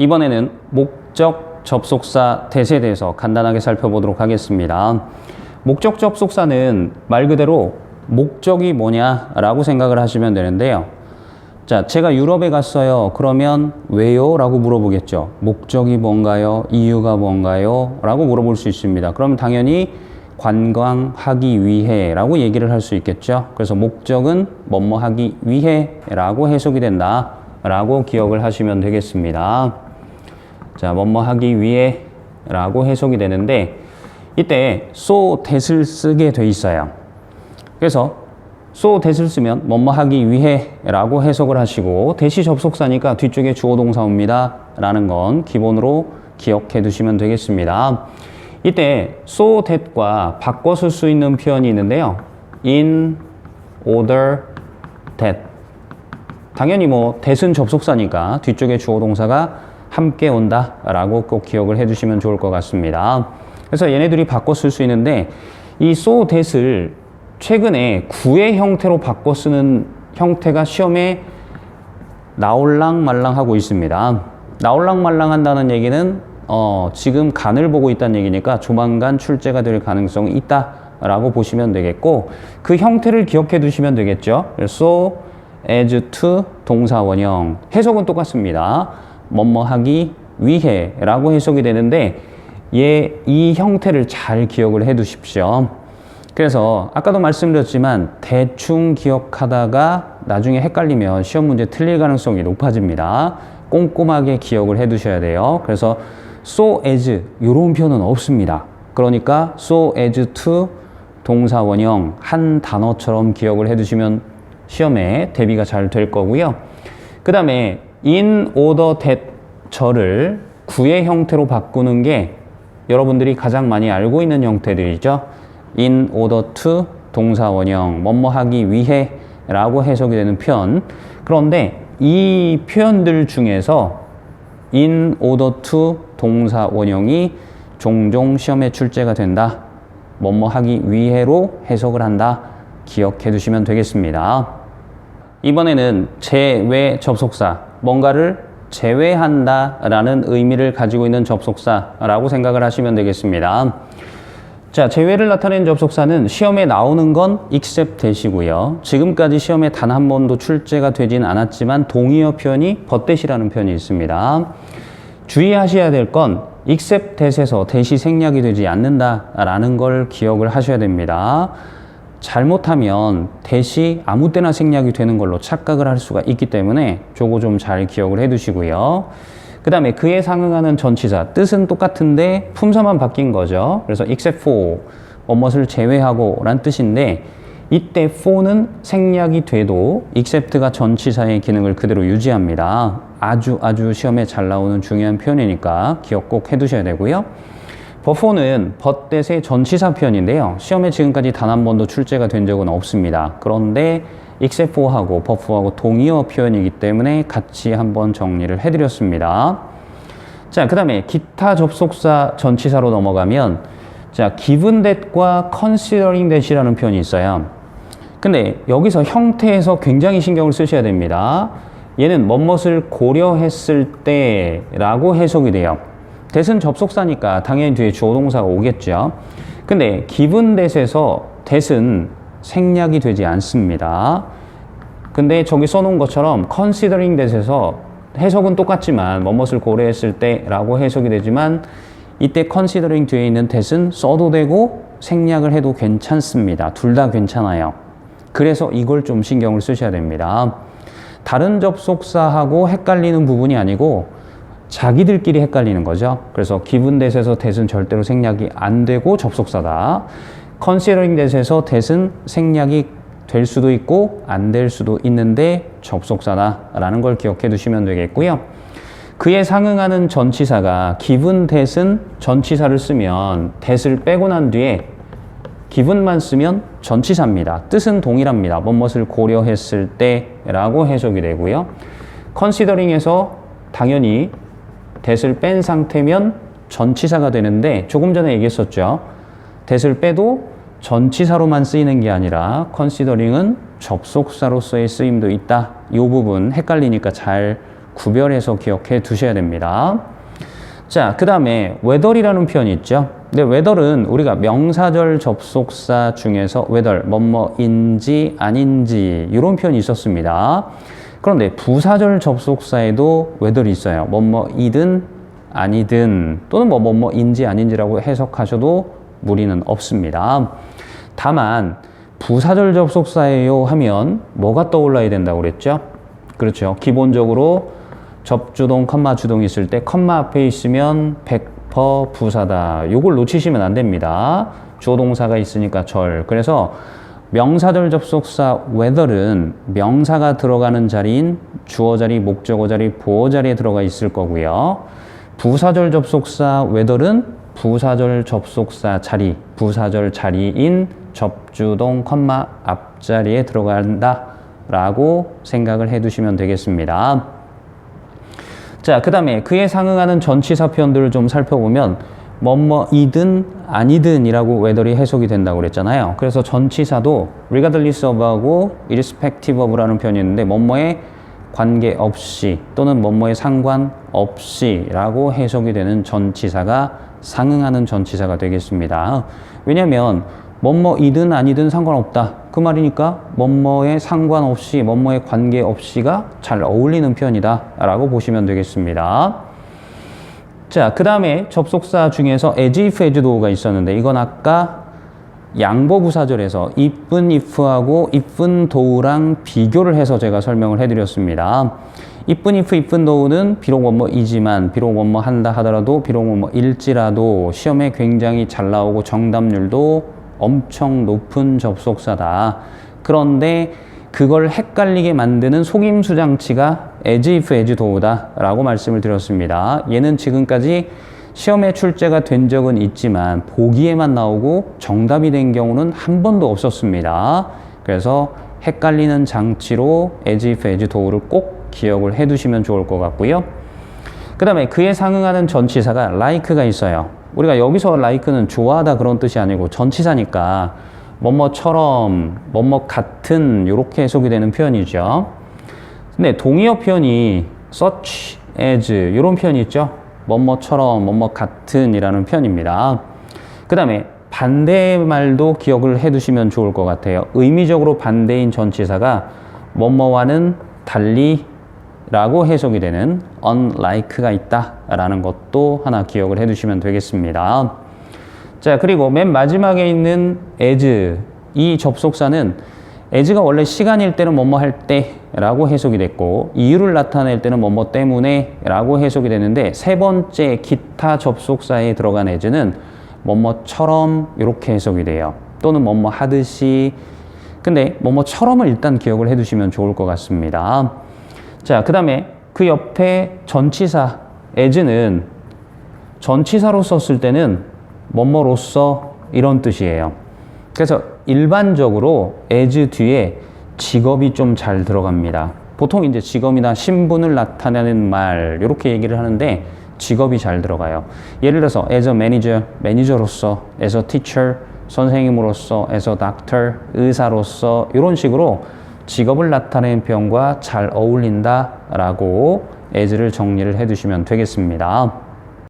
이번에는 목적 접속사 that에 대해서 간단하게 살펴보도록 하겠습니다. 목적 접속사는 말 그대로 목적이 뭐냐라고 생각을 하시면 되는데요. 자, 제가 유럽에 갔어요. 그러면 왜요? 라고 물어보겠죠. 목적이 뭔가요? 이유가 뭔가요? 라고 물어볼 수 있습니다. 그럼 당연히 관광하기 위해 라고 얘기를 할 수 있겠죠. 그래서 목적은 뭐뭐 하기 위해 라고 해석이 된다 라고 기억을 하시면 되겠습니다. 자, 뭐뭐 하기 위해 라고 해석이 되는데 이때 so that을 쓰게 돼 있어요. 그래서 so that을 쓰면 뭐뭐 하기 위해 라고 해석을 하시고 that이 접속사니까 뒤쪽에 주어 동사 옵니다 라는 건 기본으로 기억해 두시면 되겠습니다. 이때 so that과 바꿔 쓸 수 있는 표현이 있는데요. in order that. 당연히 that은 접속사니까 뒤쪽에 주어 동사가 함께 온다 라고 꼭 기억을 해 두시면 좋을 것 같습니다. 그래서 얘네들이 바꿔 쓸 수 있는데 이 so that을 최근에 구의 형태로 바꿔 쓰는 형태가 시험에 나올랑 말랑 하고 있습니다. 나올랑 말랑 한다는 얘기는 지금 간을 보고 있다는 얘기니까 조만간 출제가 될 가능성이 있다 라고 보시면 되겠고, 그 형태를 기억해 두시면 되겠죠. so as to 동사 원형, 해석은 똑같습니다. 뭐뭐 하기 위해 라고 해석이 되는데 이 형태를 잘 기억을 해 두십시오. 그래서 아까도 말씀드렸지만 대충 기억하다가 나중에 헷갈리면 시험 문제 틀릴 가능성이 높아집니다. 꼼꼼하게 기억을 해 두셔야 돼요. 그래서 so as 이런 표현은 없습니다. 그러니까 so as to 동사 원형 한 단어처럼 기억을 해 두시면 시험에 대비가 잘 될 거고요. 그 다음에 in order that 절을 구의 형태로 바꾸는 게 여러분들이 가장 많이 알고 있는 형태들이죠. in order to 동사 원형 뭐뭐 하기 위해 라고 해석이 되는 표현. 그런데 이 표현들 중에서 in order to 동사 원형이 종종 시험에 출제가 된다. 뭐뭐 하기 위해로 해석을 한다. 기억해 두시면 되겠습니다. 이번에는 제외 접속사, 뭔가를 제외한다 라는 의미를 가지고 있는 접속사라고 생각을 하시면 되겠습니다. 자, 제외를 나타내는 접속사는 시험에 나오는 건 except that이고요. 지금까지 시험에 단 한 번도 출제가 되진 않았지만 동의어 표현이 but that이라는 표현이 있습니다. 주의하셔야 될 건 except that에서 that이 생략이 되지 않는다라는 걸 기억을 하셔야 됩니다. 잘못하면 that이 아무 때나 생략이 되는 걸로 착각을 할 수가 있기 때문에 저거 좀 잘 기억을 해 두시고요. 그 다음에 그에 상응하는 전치사, 뜻은 똑같은데 품사만 바뀐 거죠. 그래서 except for, 무엇을 제외하고 란 뜻인데 이때 for는 생략이 돼도 except가 전치사의 기능을 그대로 유지합니다. 아주 시험에 잘 나오는 중요한 표현이니까 기억 꼭 해두셔야 되고요. but for는 but that의 전치사 표현인데요. 시험에 지금까지 단 한 번도 출제가 된 적은 없습니다. 그런데 except for하고 but for하고 동의어 표현이기 때문에 같이 한번 정리를 해드렸습니다. 자, 그 다음에 기타 접속사 전치사로 넘어가면 자, given that과 considering that이라는 표현이 있어요. 근데 여기서 형태에서 굉장히 신경을 쓰셔야 됩니다. 얘는 뭐뭇을 고려했을 때 라고 해석이 돼요. that은 접속사니까 당연히 뒤에 주어 동사가 오겠죠. 근데 given that에서 that은 생략이 되지 않습니다. 근데 저기 써놓은 것처럼 considering that에서 해석은 똑같지만 뭐뭇을 고려했을 때 라고 해석이 되지만 이때 considering 뒤에 있는 that은 써도 되고 생략을 해도 괜찮습니다. 둘 다 괜찮아요. 그래서 이걸 좀 신경을 쓰셔야 됩니다. 다른 접속사하고 헷갈리는 부분이 아니고 자기들끼리 헷갈리는 거죠. 그래서 given that에서 that은 절대로 생략이 안 되고 접속사다. considering that에서 that은 생략이 될 수도 있고 안 될 수도 있는데 접속사다라는 걸 기억해 두시면 되겠고요. 그에 상응하는 전치사가 given that은 전치사를 쓰면 that을 빼고 난 뒤에 given만 쓰면 전치사입니다. 뜻은 동일합니다. 무엇을 고려했을 때라고 해석이 되고요. considering에서 당연히 that을 뺀 상태면 전치사가 되는데 조금 전에 얘기했었죠. that을 빼도 전치사로만 쓰이는 게 아니라 considering은 접속사로서의 쓰임도 있다. 이 부분 헷갈리니까 잘 구별해서 기억해 두셔야 됩니다. 자, 그 다음에 whether이라는 표현이 있죠. 근데 whether은 우리가 명사절 접속사 중에서 whether, 뭐뭐인지 아닌지 이런 표현이 있었습니다. 그런데 부사절 접속사에도 whether이 있어요. 뭐뭐이든 아니든 또는 뭐뭐인지 아닌지라고 해석하셔도 무리는 없습니다. 다만 부사절 접속사예요 하면 뭐가 떠올라야 된다고 그랬죠? 그렇죠. 기본적으로 접주동, 컴마 주동이 있을 때 컴마 앞에 있으면 100% 부사다. 요걸 놓치시면 안 됩니다. 주어 동사가 있으니까 절. 그래서 명사절 접속사 whether은 명사가 들어가는 자리인 주어 자리, 목적어 자리, 보어 자리에 들어가 있을 거고요. 부사절 접속사 whether은 부사절 접속사 자리, 부사절 자리인 접주동, 컴마 앞자리에 들어간다 라고 생각을 해 두시면 되겠습니다. 자, 그 다음에 그에 상응하는 전치사 표현들을 좀 살펴보면 뭐뭐이든 아니든 이라고 whether이 해석이 된다고 그랬잖아요. 그래서 전치사도 regardless of하고 irrespective of라는 표현이 있는데 뭐뭐에 관계없이 또는 뭐뭐에 상관없이 라고 해석이 되는 전치사가 상응하는 전치사가 되겠습니다. 왜냐하면 뭐뭐이든 아니든 상관없다. 그 말이니까 뭐뭐에 상관없이, 뭐뭐에 관계없이가 잘 어울리는 표현이다 라고 보시면 되겠습니다. 자, 그 다음에 접속사 중에서 as if, as though가 있었는데 이건 아까 양보부사절에서 if은 if하고 if은 though랑 비교를 해서 제가 설명을 해드렸습니다. if은 if, if은 though는 비록 뭐뭐이지만, 비록 뭐뭐 한다 하더라도, 비록 뭐뭐일지라도 시험에 굉장히 잘 나오고 정답률도 엄청 높은 접속사다. 그런데 그걸 헷갈리게 만드는 속임수 장치가 as if, as though다 라고 말씀을 드렸습니다. 얘는 지금까지 시험에 출제가 된 적은 있지만 보기에만 나오고 정답이 된 경우는 한 번도 없었습니다. 그래서 헷갈리는 장치로 as if, as though를 꼭 기억을 해 두시면 좋을 것 같고요. 그 다음에 그에 상응하는 전치사가 like가 있어요. 우리가 여기서 like는 좋아하다 그런 뜻이 아니고 전치사니까 뭐뭐처럼, 뭐뭐 같은 이렇게 해석이 되는 표현이죠. 근데 동의어 표현이 such as 이런 표현이 있죠. 뭐뭐처럼, 뭐뭐 같은 이라는 표현입니다. 그 다음에 반대의 말도 기억을 해 두시면 좋을 것 같아요. 의미적으로 반대인 전치사가 뭐뭐와는 달리 라고 해석이 되는 unlike가 있다 라는 것도 하나 기억을 해 두시면 되겠습니다. 자, 그리고 맨 마지막에 있는 as, 이 접속사는 as가 원래 시간일 때는 뭐뭐 할 때 라고 해석이 됐고 이유를 나타낼 때는 뭐뭐 때문에 라고 해석이 되는데 세 번째 기타 접속사에 들어간 as는 뭐뭐처럼 이렇게 해석이 돼요. 또는 뭐뭐 하듯이. 근데 뭐뭐처럼을 일단 기억을 해 두시면 좋을 것 같습니다. 자, 그 다음에 그 옆에 전치사 as는 전치사로 썼을 때는 뭐뭐로서 이런 뜻이에요. 그래서 일반적으로 as 뒤에 직업이 좀 잘 들어갑니다. 보통 이제 직업이나 신분을 나타내는 말 이렇게 얘기를 하는데 직업이 잘 들어가요. 예를 들어서 as a manager, 매니저로서, as a teacher, 선생님으로서, as a doctor, 의사로서 이런 식으로 직업을 나타내는 표현과 잘 어울린다라고 as를 정리를 해두시면 되겠습니다.